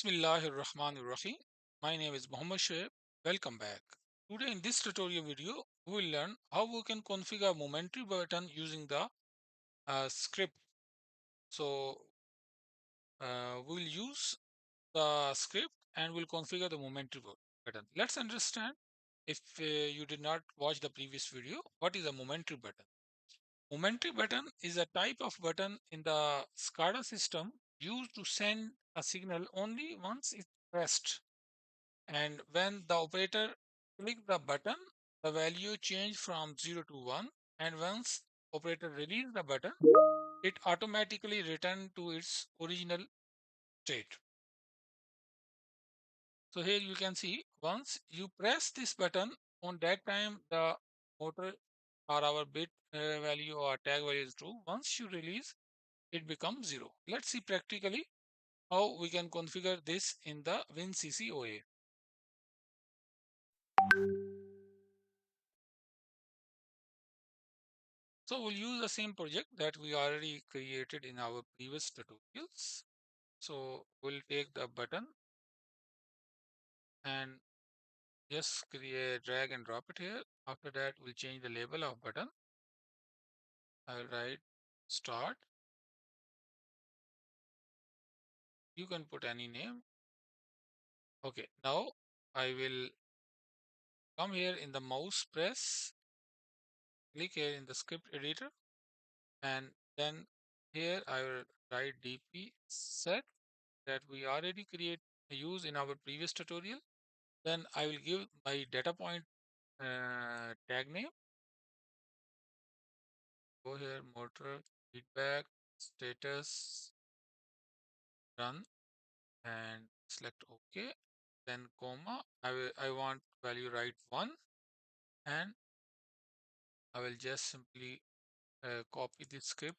Bismillahirrahmanirrahim. My name is Muhammad Shoaib. Welcome back. Today in this tutorial video, we will learn how we can configure momentary button using the script. So we'll use the script and we'll configure the momentary button. Let's understand if you did not watch the previous video, what is a momentary button? Momentary button is a type of button in the SCADA system used to send a signal only once it's pressed. And when the operator click the button, the value change from 0 to 1. And once operator release the button, it automatically return to its original state. So here you can see once you press this button, on that time the motor or our bit value or tag value is true. Once you release, it becomes 0. Let's see practically how we can configure this in the WinCC OA. So we'll use the same project that we already created in our previous tutorials. So we'll take the button and just create, drag and drop it here. After that, we'll change the label of button. I'll write start. You can put any name. Okay, now I will come here in the mouse press, click here in the script editor, and then here I will write dp set that we already use in our previous tutorial. Then I will give my data point tag name. Go here, motor feedback status run and select OK. Then comma. I want value write 1, and I will just simply copy this script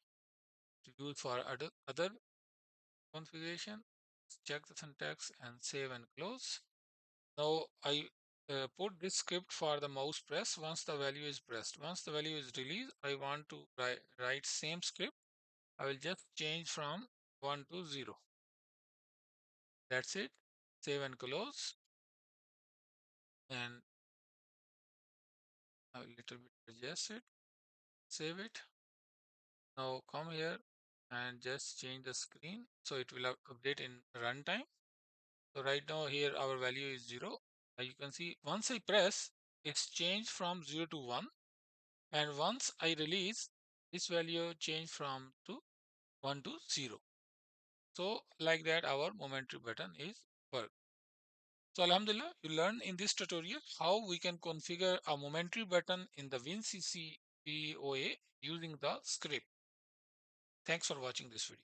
to use for other configuration. Check the syntax and save and close. Now I put this script for the mouse press once the value is pressed. Once the value is released, I want to write same script. I will just change from 1 to 0. That's it. Save and close. And a little bit adjust it. Save it. Now come here and just change the screen so it will update in runtime. So right now here our value is 0. You can see once I press, it's changed from 0 to 1. And once I release, this value change from 1 to 0. So like that our momentary button is work. So Alhamdulillah, you learned in this tutorial how we can configure a momentary button in the WinCC OA using the script. Thanks for watching this video.